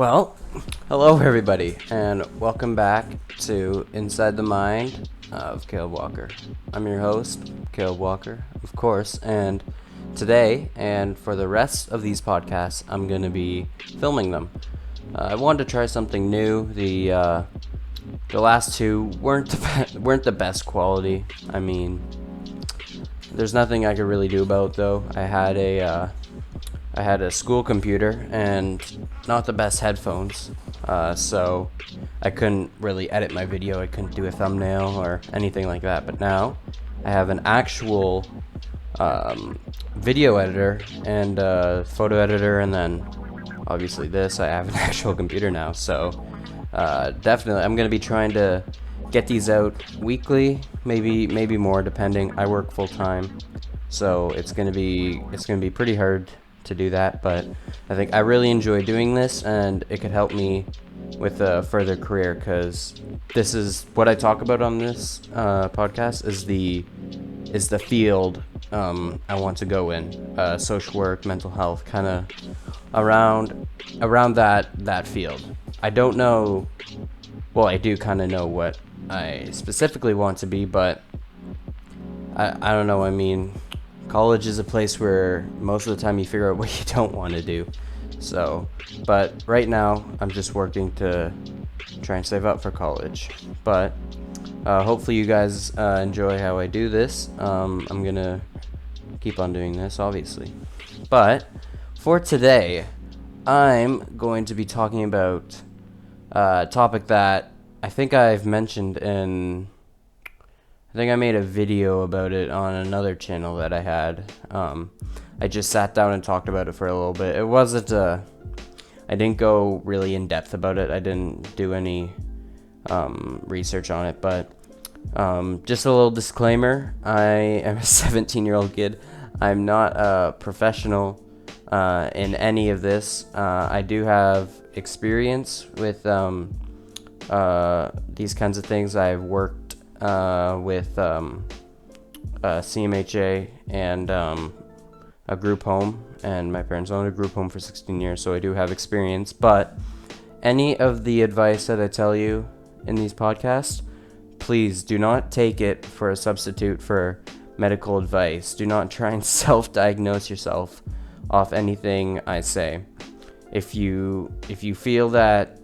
Well, hello everybody, and welcome back to Inside the Mind of Caleb Walker. I'm your host, Caleb Walker, of course, and today, and for the rest of these podcasts, I'm going to be filming them. I wanted to try something new. The last two weren't the best quality. I mean, there's nothing I could really do about it, though. I had a school computer and not the best headphones, so I couldn't really edit my video. I couldn't do a thumbnail or anything like that. But now I have an actual video editor and photo editor, and then obviously this. I have an actual computer now, so definitely I'm gonna be trying to get these out weekly, maybe more, depending. I work full time, so it's gonna be pretty hard to do that, but I think I really enjoy doing this, and it could help me with a further career, because this is what I talk about on this podcast is the field I want to go in, social work, mental health, kind of around that field. I don't know, well, I do kind of know what I specifically want to be, but I don't know. I mean, college is a place where most of the time you figure out what you don't want to do. So, but right now I'm just working to try and save up for college. But hopefully you guys enjoy how I do this. I'm gonna keep on doing this, obviously. But for today, I'm going to be talking about a topic that I think I've mentioned in, I think I made a video about it on another channel that I had. I just sat down and talked about it for a little bit. It wasn't, I didn't go really in depth about it. I didn't do any research on it, but just a little disclaimer. I am a 17-year-old kid. I'm not a professional in any of this. I do have experience with these kinds of things. I've worked with CMHA and a group home, and my parents owned a group home for 16 years, so I do have experience. But any of the advice that I tell you in these podcasts, please do not take it for a substitute for medical advice. Do not try and self-diagnose yourself off anything I say. If you feel that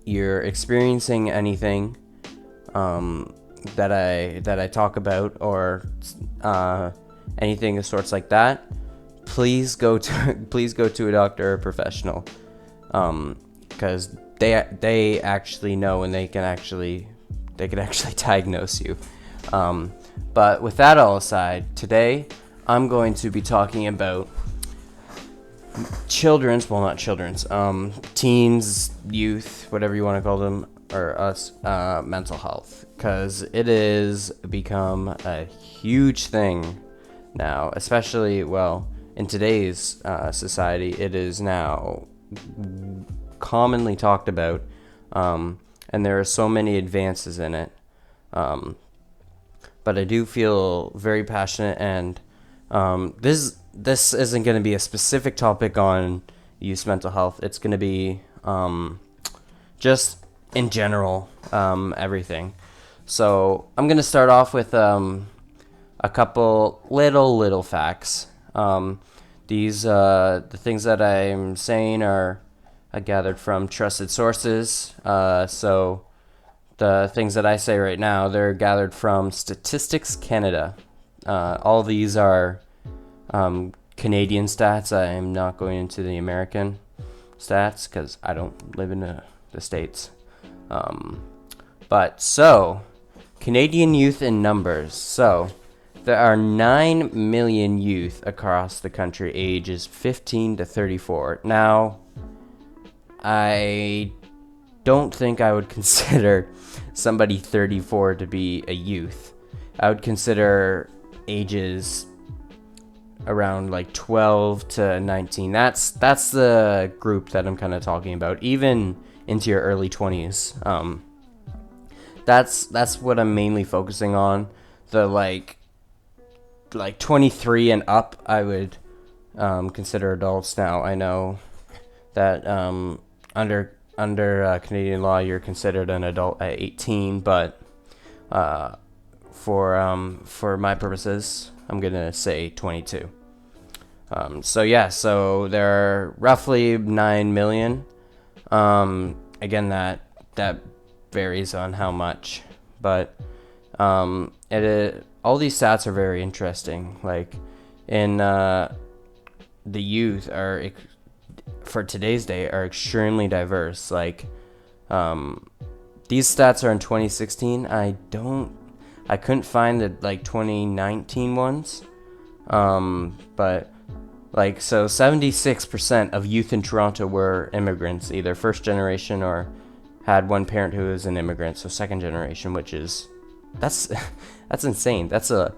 you're experiencing anything that I talk about, or anything of sorts like that, please go to a doctor or a professional, because they actually know, and they can actually diagnose you. But with that all aside, today I'm going to be talking about teens, youth, whatever you want to call them, or us, mental health, because it is become a huge thing now, especially, well, in today's society. It is now commonly talked about, and there are so many advances in it, but I do feel very passionate, and this isn't going to be a specific topic on youth mental health. It's going to be just in general, everything. So I'm going to start off with a couple little facts. These the things that I'm saying are I gathered from trusted sources. So the things that I say right now, they're gathered from Statistics Canada. All these are Canadian stats. I am not going into the American stats because I don't live in the States. But so, Canadian youth in numbers. So, there are 9 million youth across the country ages 15 to 34. Now, I don't think I would consider somebody 34 to be a youth. I would consider ages around like 12 to 19. That's the group that I'm kind of talking about, even into your early 20s. That's what I'm mainly focusing on. The like 23 and up, I would consider adults. Now I know that under Canadian law, you're considered an adult at 18, but for my purposes, I'm gonna say 22. So there are roughly 9 million. Again, that varies on how much, but all these stats are very interesting. Like in the youth for today's day are extremely diverse. Like these stats are in 2016. I couldn't find the 2019 ones. But so 76% of youth in Toronto were immigrants, either first generation or had one parent who was an immigrant, so second generation, which is that's insane. That's a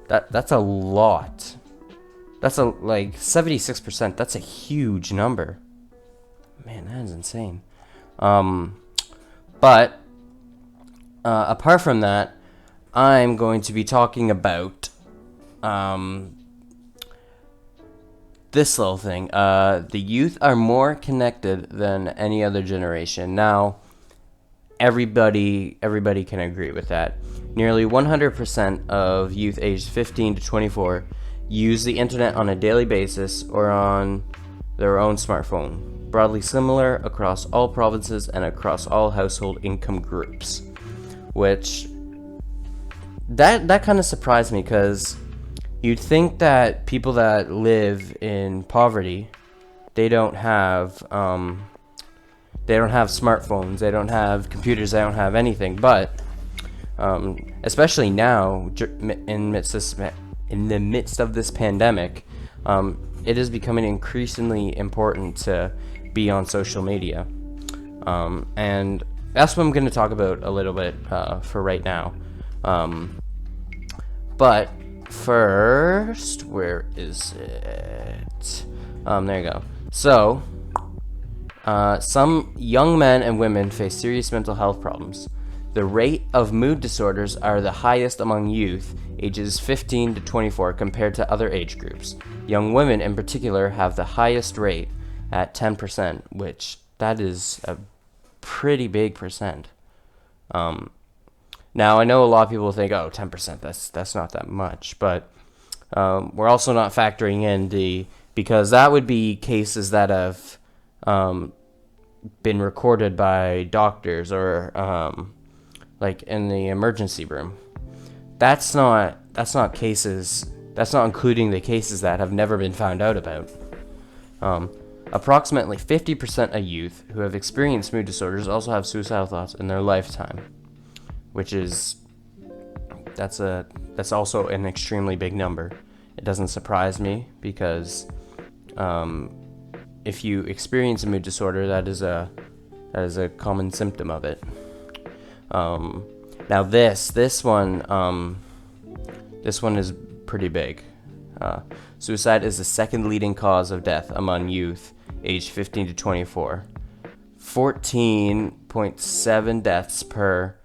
lot. That's 76%. That's a huge number. Man, that is insane. But apart from that, I'm going to be talking about this little thing. The youth are more connected than any other generation. Now, everybody can agree with that. Nearly 100% of youth aged 15 to 24 use the internet on a daily basis or on their own smartphone, broadly similar across all provinces and across all household income groups. Which that kind of surprised me, because you'd think that people that live in poverty, they don't have smartphones, they don't have computers, they don't have anything. But especially now, in the midst of this pandemic, it is becoming increasingly important to be on social media, and that's what I'm going to talk about a little bit for right now. But first, where is it? There you go. So, some young men and women face serious mental health problems. The rate of mood disorders are the highest among youth ages 15 to 24 compared to other age groups. Young women in particular have the highest rate at 10%, which that is a pretty big percent. Now, I know a lot of people think, 10%, that's not that much, but we're also not factoring in because that would be cases that have been recorded by doctors or in the emergency room. That's not cases. That's not including the cases that have never been found out about. Approximately 50% of youth who have experienced mood disorders also have suicidal thoughts in their lifetime, which is that's also an extremely big number. It doesn't surprise me, because if you experience a mood disorder, that is a common symptom of it. Now this one is pretty big. Suicide is the second leading cause of death among youth aged 15 to 24. 14.7 deaths per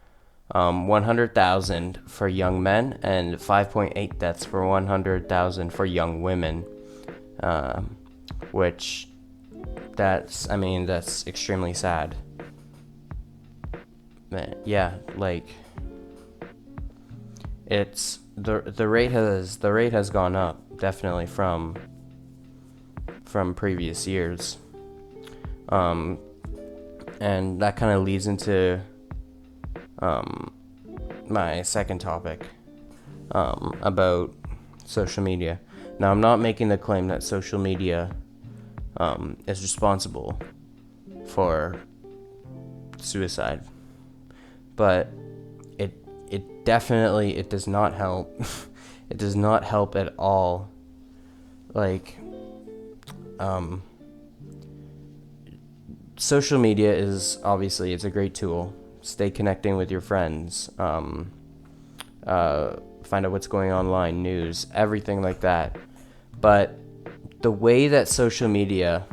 100,000 for young men, and 5.8 deaths per 100,000 for young women. Which that's extremely sad. Yeah, it's the rate has gone up, definitely, from previous years. And that kind of leads into my second topic about social media. Now, I'm not making the claim that social media is responsible for suicide, but it definitely does not help. It does not help at all. Social media is obviously, it's a great tool. Stay connecting with your friends. Find out what's going on online, news, everything like that. But the way that social media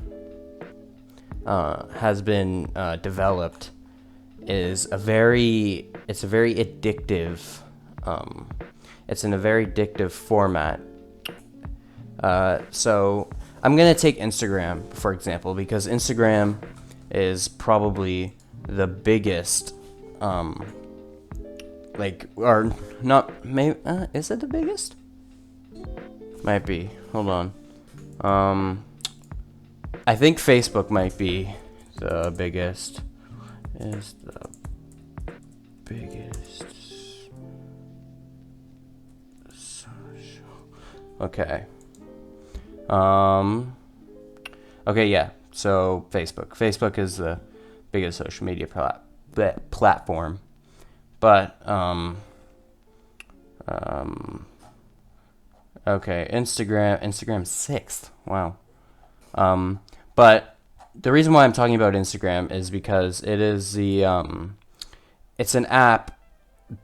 has been developed is a very addictive. It's in a very addictive format. So I'm gonna take Instagram for example, because Instagram is probably the biggest, or not, maybe, is it the biggest? Might be. Hold on. I think Facebook might be the biggest. Is the biggest social. Okay. Okay, yeah. So Facebook. Facebook is the biggest social media platform. But okay, Instagram's sixth. Wow. But the reason why I'm talking about Instagram is because it is it's an app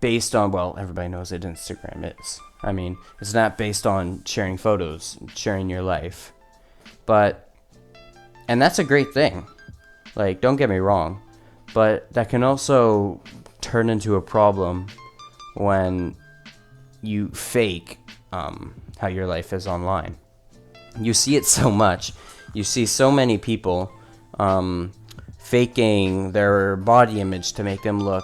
based on, well, everybody knows what Instagram is. I mean, it's an app based on sharing photos, sharing your life. And that's a great thing. Like, don't get me wrong, but that can also turn into a problem when you fake how your life is online. You see it so much. You see so many people faking their body image to make them look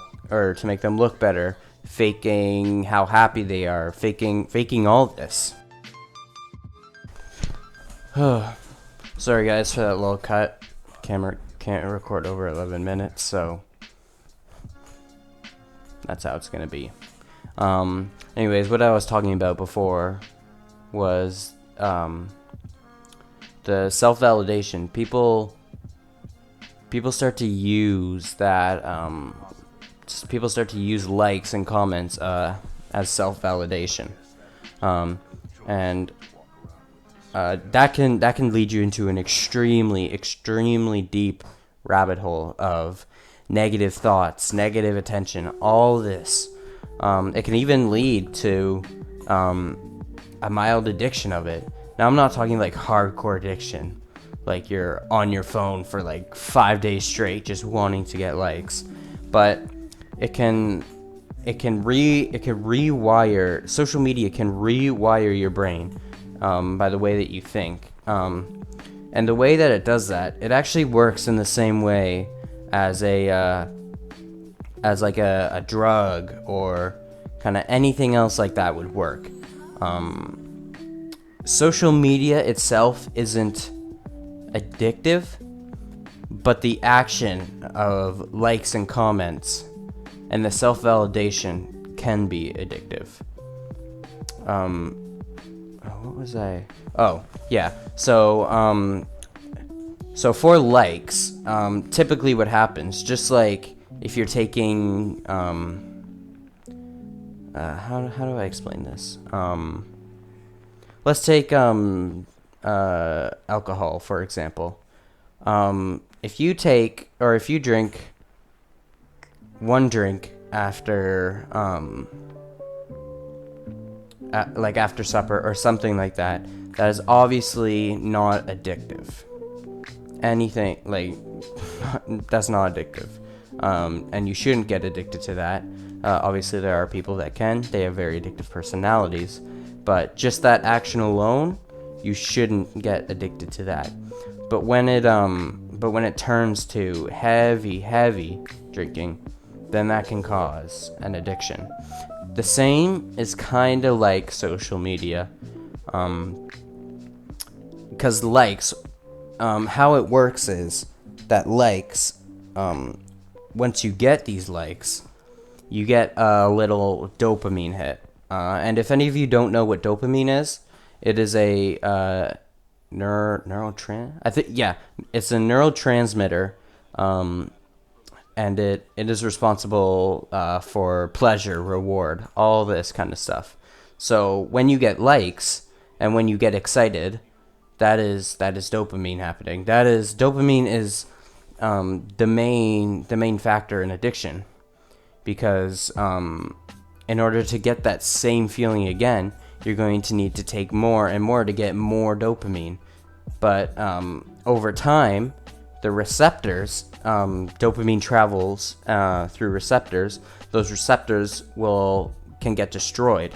better, faking how happy they are, faking all this. Sorry guys for that little cut. Camera can't record over 11 minutes, so that's how it's gonna be. Anyways, what I was talking about before was the self-validation. People start to use that. People start to use likes and comments as self-validation, and that can lead you into an extremely deep rabbit hole of negative thoughts, negative attention, all this. It can even lead to a mild addiction of it. Now, I'm not talking like hardcore addiction, like you're on your phone for like 5 days straight just wanting to get likes, but it can rewire. Social media can rewire your brain by the way that you think, and the way that it does that, it actually works in the same way as a drug or kind of anything else like that would work. Social media itself isn't addictive, but the action of likes and comments and the self-validation can be addictive. What was I? Oh, yeah. So for likes, typically what happens, just like if you're taking, how do I explain this? Let's take alcohol, for example. If you drink one drink after after supper or something like that, that is obviously not addictive. Anything like that's not addictive, and you shouldn't get addicted to that. Obviously there are people that can. They have very addictive personalities, but just that action alone, you shouldn't get addicted to that. But when it turns to heavy drinking, then that can cause an addiction. The same is kind of like social media, because likes, how it works is that likes, once you get these likes, you get a little dopamine hit. And if any of you don't know what dopamine is, it is a it's a neurotransmitter, and it is responsible for pleasure, reward, all this kind of stuff. So when you get likes and when you get excited, that is dopamine happening. Dopamine is the main factor in addiction, because in order to get that same feeling again, you're going to need to take more and more to get more dopamine. But over time, the receptors, dopamine travels through receptors. Those receptors can get destroyed,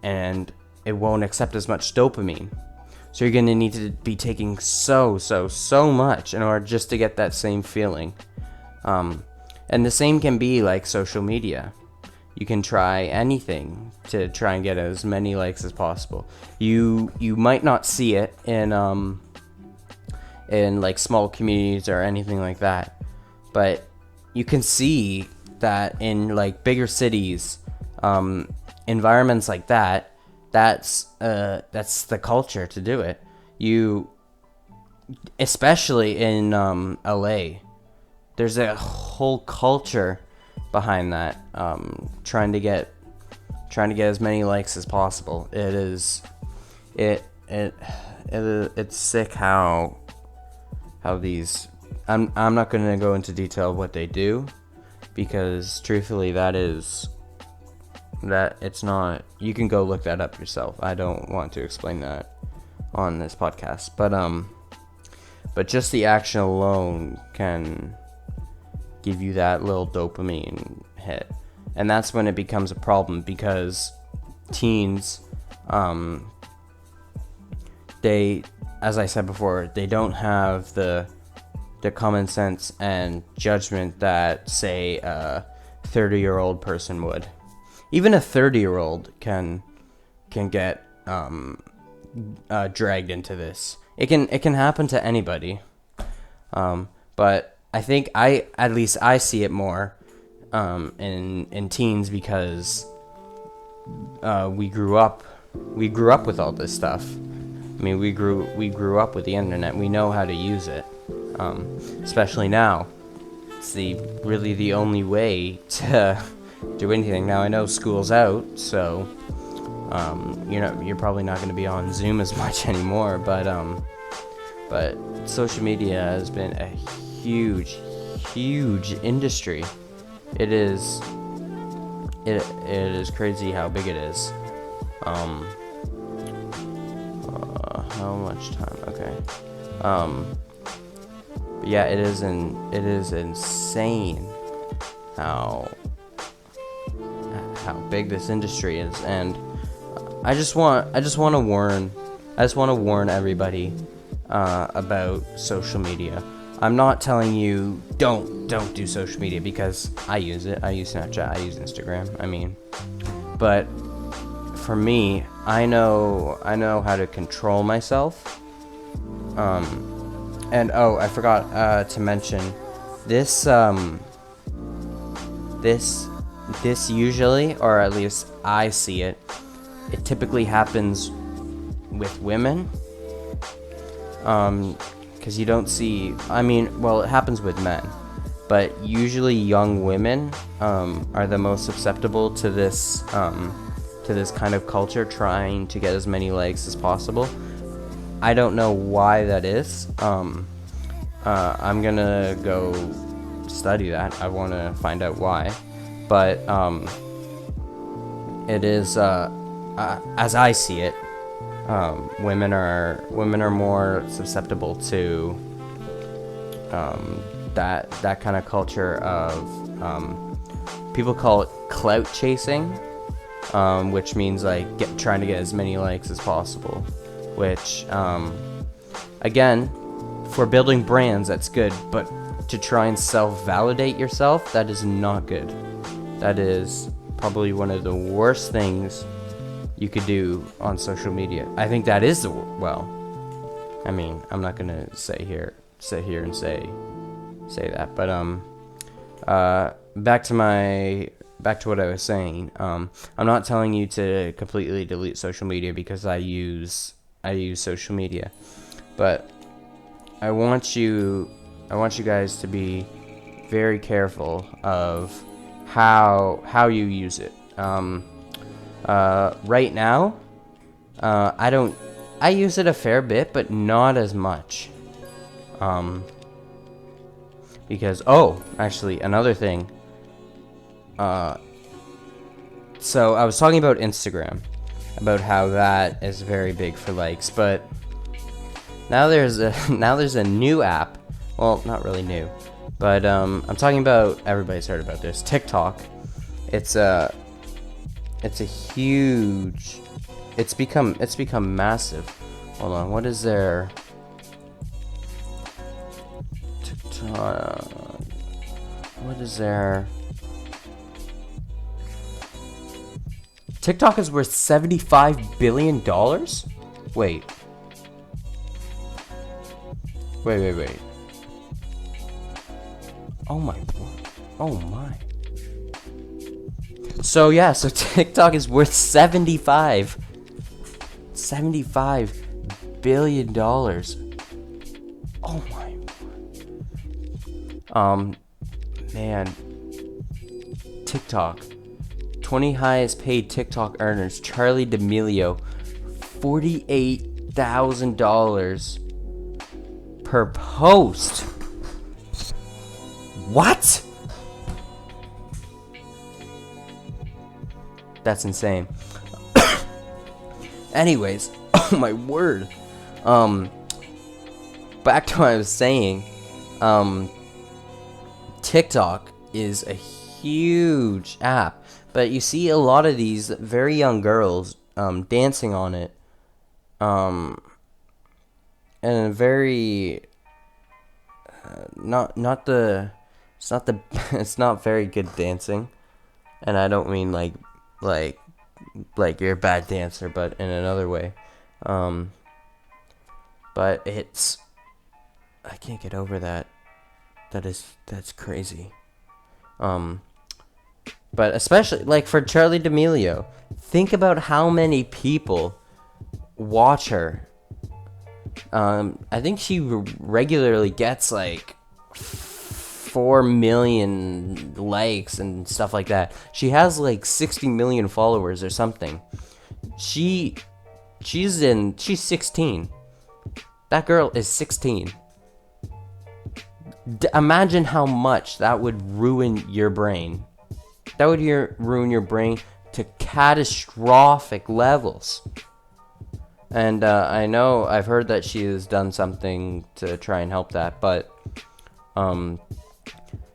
and it won't accept as much dopamine. So you're gonna need to be taking so much in order just to get that same feeling. And the same can be like social media. You can try anything to try and get as many likes as possible. You might not see it in like small communities or anything like that, but you can see that in like bigger cities, environments like that. That's the culture to do it. Especially in LA, there's a whole culture behind that. Trying to get as many likes as possible. It's sick how these. I'm not going to go into detail of what they do, because truthfully that it's not. You can go look that up yourself. I don't want to explain that on this podcast, but just the action alone can give you that little dopamine hit, and that's when it becomes a problem, because teens, they, as I said before, they don't have the common sense and judgment that, say, a 30-year-old person would. Even a 30-year-old can get dragged into this. It can happen to anybody. But I think at least I see it more in teens, because we grew up with all this stuff. I mean, we grew up with the internet. We know how to use it. Especially now, it's really the only way to do anything. Now I know school's out, so you're probably not going to be on Zoom as much anymore. But social media has been a huge industry. It is crazy how big it is. How much time? Okay. But yeah, it is insane how big this industry is, and I just want to warn everybody about social media. I'm not telling you don't do social media, because I use it. I use Snapchat. I use Instagram. I mean, but for me, I know how to control myself. And I forgot to mention this. This usually, or at least I see it, it typically happens with women. Because you don't see. I mean, well, it happens with men, but usually young women are the most susceptible to this kind of culture, trying to get as many likes as possible. I don't know why that is. I'm gonna go study that. I want to find out why, but it is as I see it. Women are more susceptible to that kind of culture of people call it clout chasing, which means like trying to get as many likes as possible. Which again, for building brands, that's good, but to try and self-validate yourself, that is not good. That is probably one of the worst things you could do on social media. I think that is I mean, I'm not gonna sit here and say that, but back to what I was saying. I'm not telling you to completely delete social media, because I use social media, but I want you guys to be very careful of how you use it. Right now, I use it a fair bit, but not as much. Because, actually, another thing. So I was talking about Instagram, about how that is very big for likes, but now there's a new app. Well, not really new, but I'm talking about, everybody's heard about this, TikTok. It's become massive. Hold on, what is their TikTok? What is their TikTok is worth $75 billion? Wait. Wait. Oh my. So yeah, so TikTok is worth $75 billion. Oh my. Man. TikTok. 20 highest paid TikTok earners. Charli D'Amelio, $48,000 per post. What? That's insane. Anyways, oh my word. Back to what I was saying. TikTok is a huge app, but you see a lot of these very young girls dancing on it, and a very it's not very good dancing, and I don't mean like you're a bad dancer, but in another way. But it's, I can't get over that. That's crazy. But especially like for Charli D'Amelio, think about how many people watch her. I think she regularly gets like 4 million likes and stuff like that. She has like 60 million followers or something. She's 16. That girl is 16. Imagine how much that would ruin your brain. That would ruin your brain to catastrophic levels. And I know I've heard that she has done something to try and help that, but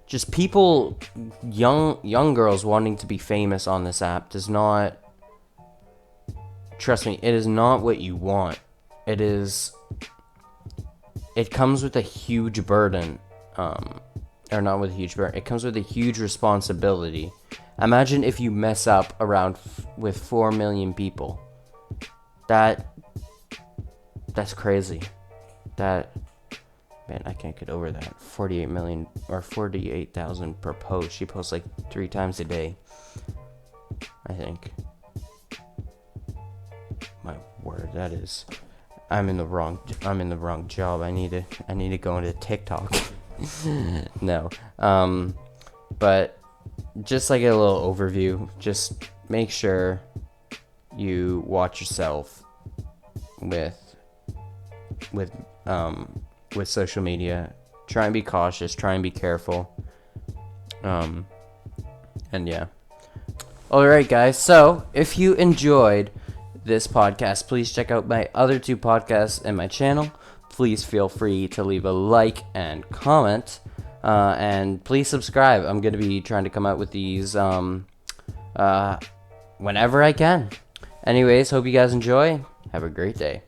just people, young girls wanting to be famous on this app does not, trust me, it is not what you want. It comes with a huge burden, or not with a huge burden, it comes with a huge responsibility. Imagine if you mess up around with 4 million people. That's crazy. Man, I can't get over that. 48 million or 48,000 per post. She posts like 3 times a day, I think. My word, that is. I'm in the wrong job. I need to go into TikTok. No. But just like a little overview, just make sure you watch yourself with social media. Try and be cautious, try and be careful. And yeah. Alright guys, so if you enjoyed this podcast, please check out my other 2 podcasts in my channel. Please feel free to leave a like and comment. And please subscribe. I'm going to be trying to come out with these whenever I can. Anyways, hope you guys enjoy. Have a great day.